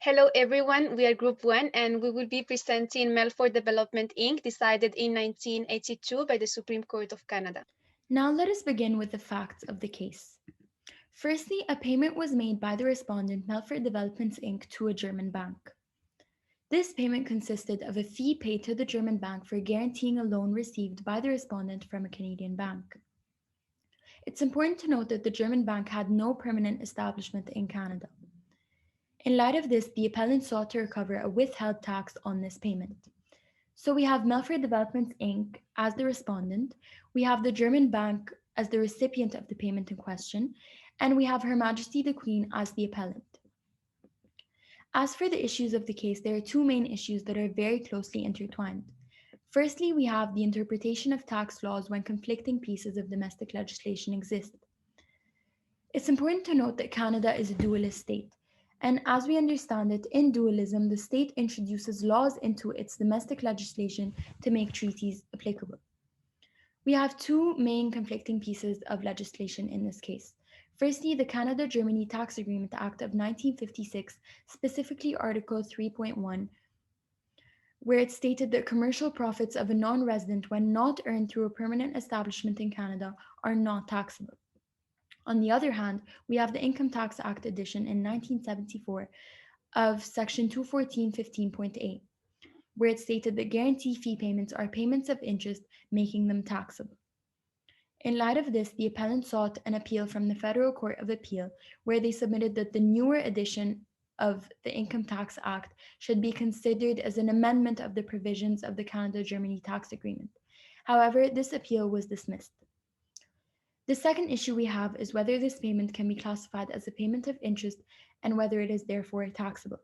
Hello everyone, we are Group 1 and we will be presenting Melford Development Inc. decided in 1982 by the Supreme Court of Canada. Now let us begin with the facts of the case. Firstly, a payment was made by the respondent, Melford Developments Inc., to a German bank. This payment consisted of a fee paid to the German bank for guaranteeing a loan received by the respondent from a Canadian bank. It's important to note that the German bank had no permanent establishment in Canada. In light of this, the appellant sought to recover a withheld tax on this payment. So we have Melford Developments Inc. as the respondent, we have the German bank as the recipient of the payment in question, and we have Her Majesty the Queen as the appellant. As for the issues of the case, there are two main issues that are very closely intertwined. Firstly, we have the interpretation of tax laws when conflicting pieces of domestic legislation exist. It's important to note that Canada is a dualist state, and as we understand it, in dualism, the state introduces laws into its domestic legislation to make treaties applicable. We have two main conflicting pieces of legislation in this case. Firstly, the Canada Germany Tax Agreement Act of 1956, specifically Article 3.1, where it stated that commercial profits of a non resident, when not earned through a permanent establishment in Canada, are not taxable. On the other hand, we have the Income Tax Act addition in 1974 of Section 214.15.8, where it stated that guarantee fee payments are payments of interest, making them taxable. In light of this, the appellant sought an appeal from the Federal Court of Appeal, where they submitted that the newer edition of the Income Tax Act should be considered as an amendment of the provisions of the Canada Germany Tax Agreement. However, this appeal was dismissed. The second issue we have is whether this payment can be classified as a payment of interest and whether it is therefore taxable.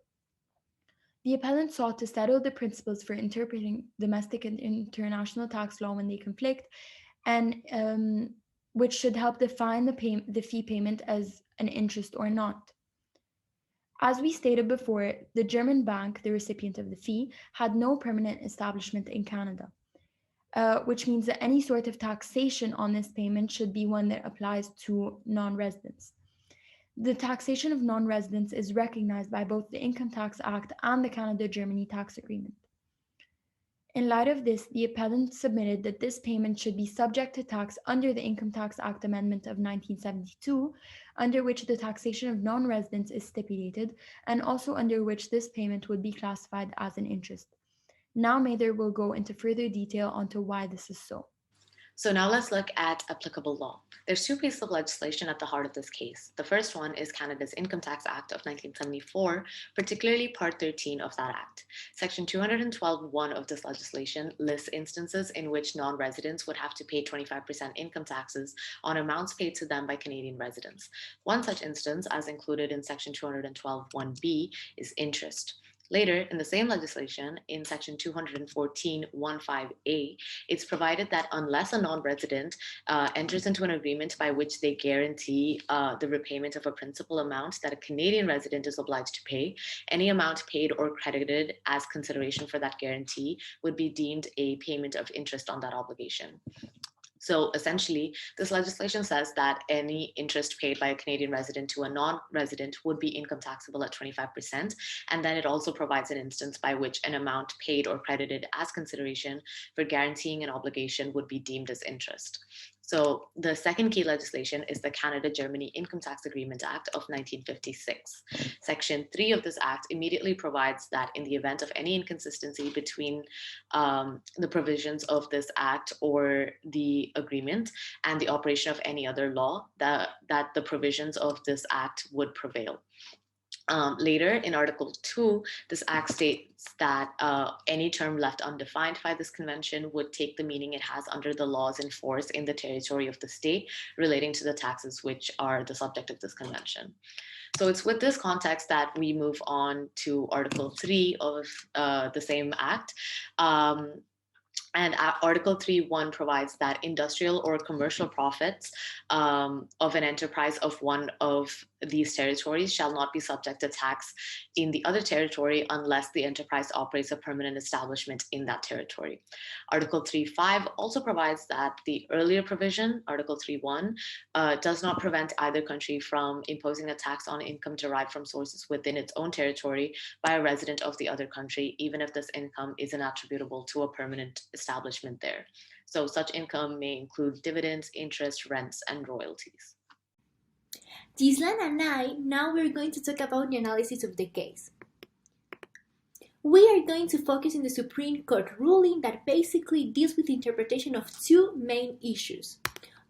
The appellant sought to settle the principles for interpreting domestic and international tax law when they conflict, and which should help define the fee payment as an interest or not. As we stated before, the German bank, the recipient of the fee, had no permanent establishment in Canada, which means that any sort of taxation on this payment should be one that applies to non residents. The taxation of non residents is recognized by both the Income Tax Act and the Canada Germany Tax Agreement. In light of this, the appellant submitted that this payment should be subject to tax under the Income Tax Act Amendment of 1972, under which the taxation of non residents is stipulated, and also under which this payment would be classified as an interest. Now, Mather will go into further detail onto why this is so. So now let's look at applicable law. There's two pieces of legislation at the heart of this case. The first one is Canada's Income Tax Act of 1974, particularly Part 13 of that act. Section 212(1) of this legislation lists instances in which non-residents would have to pay 25% income taxes on amounts paid to them by Canadian residents. One such instance, as included in Section 212(1)(b), is interest. Later, in the same legislation, in Section 214(15)(a), it's provided that unless a non-resident enters into an agreement by which they guarantee the repayment of a principal amount that a Canadian resident is obliged to pay, any amount paid or credited as consideration for that guarantee would be deemed a payment of interest on that obligation. So essentially, this legislation says that any interest paid by a Canadian resident to a non-resident would be income taxable at 25%. And then it also provides an instance by which an amount paid or credited as consideration for guaranteeing an obligation would be deemed as interest. So the second key legislation is the Canada-Germany Income Tax Agreement Act of 1956. Section 3 of this act immediately provides that in the event of any inconsistency between the provisions of this act or the agreement and the operation of any other law, that the provisions of this act would prevail. Later, in Article 2, this act states that any term left undefined by this convention would take the meaning it has under the laws in force in the territory of the state relating to the taxes which are the subject of this convention. So it's with this context that we move on to Article 3 of the same act. And Article 3.1 provides that industrial or commercial profits of an enterprise of one of these territories shall not be subject to tax in the other territory unless the enterprise operates a permanent establishment in that territory. Article 3.5 also provides that the earlier provision, Article 3.1, does not prevent either country from imposing a tax on income derived from sources within its own territory by a resident of the other country, even if this income isn't attributable to a permanent establishment there. So such income may include dividends, interest, rents, and royalties. Gislan and I, now we're going to talk about the analysis of the case. We are going to focus on the Supreme Court ruling that basically deals with the interpretation of two main issues.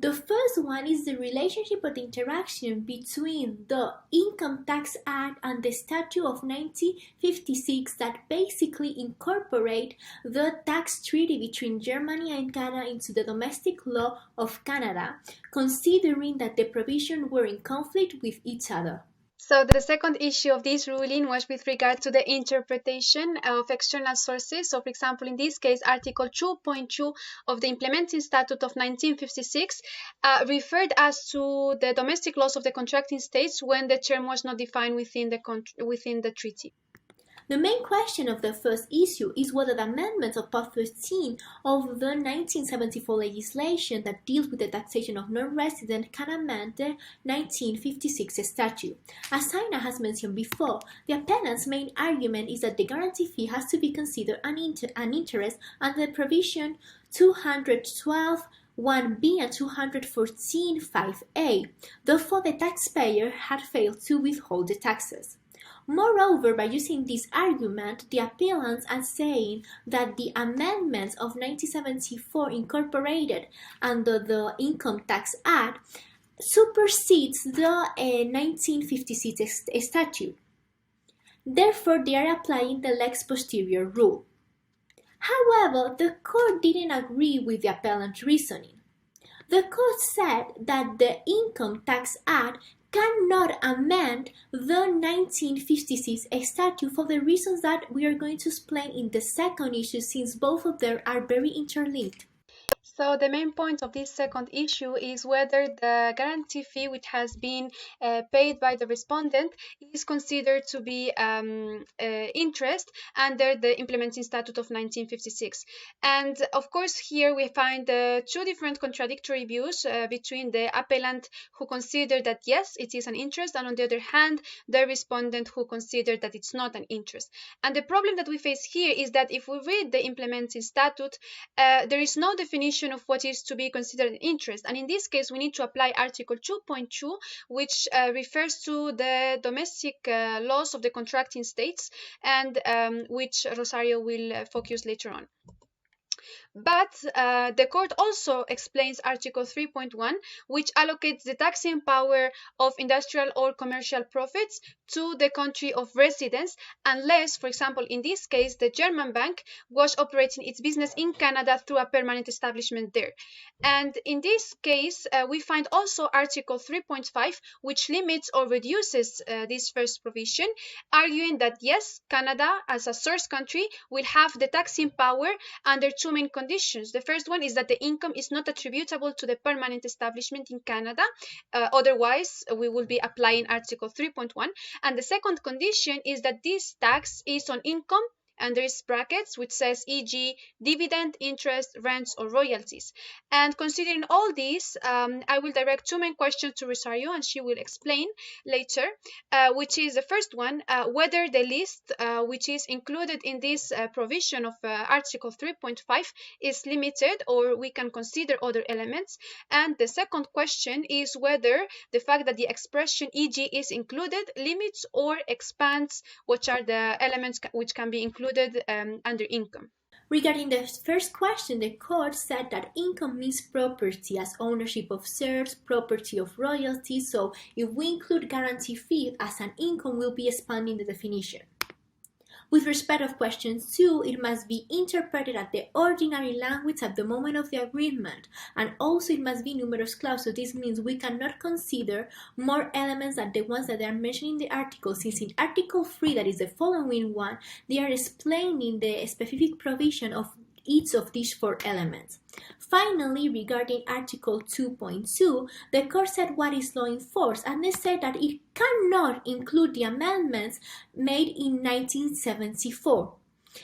The first one is the relationship or the interaction between the Income Tax Act and the Statute of 1956 that basically incorporate the tax treaty between Germany and Canada into the domestic law of Canada, considering that the provisions were in conflict with each other. So the second issue of this ruling was with regard to the interpretation of external sources. So for example, in this case, Article 2.2 of the Implementing Statute of 1956 referred us to the domestic laws of the contracting states when the term was not defined within the treaty. The main question of the first issue is whether the amendments of Part 13 of the 1974 legislation that deals with the taxation of non-resident can amend the 1956 statute. As Saina has mentioned before, the appellant's main argument is that the guarantee fee has to be considered an interest under provision 212 1b and 214 5a. Therefore, the taxpayer had failed to withhold the taxes. Moreover, by using this argument, the appellants are saying that the amendments of 1974 incorporated under the Income Tax Act supersedes the 1956 statute. Therefore, they are applying the lex posterior rule. However, the court didn't agree with the appellant's reasoning. The court said that the Income Tax Act cannot amend the 1956 statute for the reasons that we are going to explain in the second issue, since both of them are very interlinked. So the main point of this second issue is whether the guarantee fee which has been paid by the respondent is considered to be interest under the Implementing Statute of 1956. And of course here we find two different contradictory views between the appellant who considered that yes, it is an interest, and on the other hand the respondent who considered that it's not an interest. And the problem that we face here is that if we read the Implementing Statute, there is no definition of what is to be considered an interest, and in this case we need to apply Article 2.2, which refers to the domestic laws of the contracting states, and which Rosario will focus later on. But the court also explains Article 3.1, which allocates the taxing power of industrial or commercial profits to the country of residence, unless, for example, in this case, the German bank was operating its business in Canada through a permanent establishment there. And in this case, we find also Article 3.5, which limits or reduces this first provision, arguing that yes, Canada as a source country will have the taxing power under two main conditions. The first one is that the income is not attributable to the permanent establishment in Canada. Otherwise, we will be applying Article 3.1. And the second condition is that this tax is on income, and there is brackets which says e.g. dividend, interest, rents, or royalties. And considering all these, I will direct two main questions to Rosario, and she will explain later, which is the first one, whether the list which is included in this provision of Article 3.5 is limited, or we can consider other elements. And the second question is whether the fact that the expression e.g. is included limits or expands which are the elements which can be included under income. Regarding the first question, the court said that income means property, as ownership of shares, property of royalties. So if we include guarantee fee as an income, we'll be expanding the definition. With respect of question 2, it must be interpreted at the ordinary language at the moment of the agreement, and also it must be numerous clause. So this means we cannot consider more elements than the ones that are mentioned in the article, since in Article 3, that is the following one, they are explaining the specific provision of each of these 4 elements. Finally, regarding Article 2.2, the court said what is law in force, and they said that it cannot include the amendments made in 1974,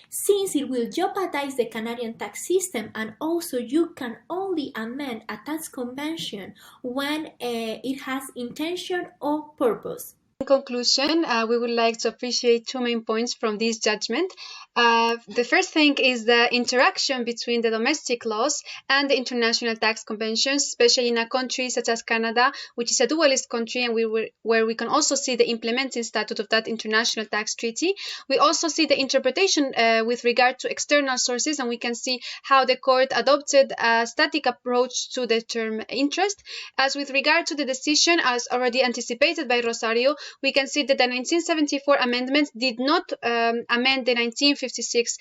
since it will jeopardize the Canadian tax system, and also you can only amend a tax convention when it has intention or purpose. In conclusion, we would like to appreciate 2 main points from this judgment. The first thing is the interaction between the domestic laws and the international tax conventions, especially in a country such as Canada, which is a dualist country, and where we can also see the implementing statute of that international tax treaty. We also see the interpretation with regard to external sources, and we can see how the court adopted a static approach to the term interest. As with regard to the decision, as already anticipated by Rosario, we can see that the 1974 amendments did not amend the 1956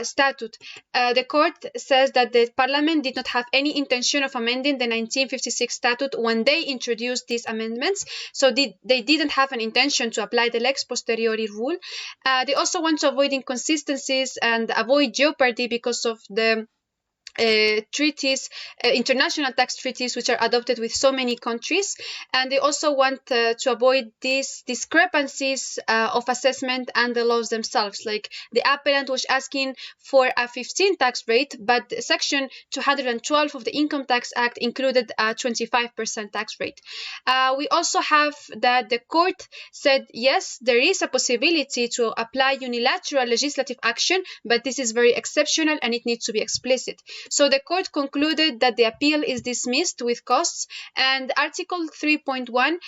statute. The court says that the parliament did not have any intention of amending the 1956 statute when they introduced these amendments, so they didn't have an intention to apply the lex posteriori rule. They also want to avoid inconsistencies and avoid jeopardy because of the treaties, international tax treaties, which are adopted with so many countries, and they also want to avoid these discrepancies of assessment and the laws themselves. Like the appellant was asking for a 15 tax rate, but section 212 of the Income Tax Act included a 25% tax rate. We also have that the court said yes, there is a possibility to apply unilateral legislative action, but this is very exceptional and it needs to be explicit. So the court concluded that the appeal is dismissed with costs, and Article 3.1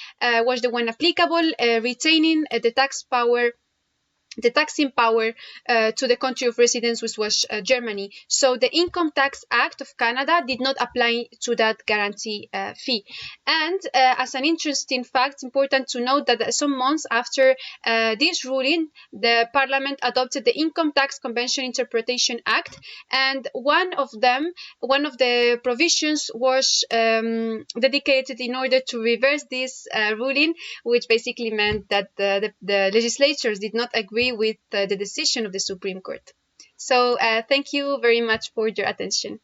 was the one applicable, retaining the taxing power to the country of residence, which was Germany. So the Income Tax Act of Canada did not apply to that guarantee fee. And as an interesting fact, important to note that some months after this ruling, the Parliament adopted the Income Tax Convention Interpretation Act, and one of the provisions was dedicated in order to reverse this ruling, which basically meant that the legislatures did not agree with the decision of the Supreme Court. So thank you very much for your attention.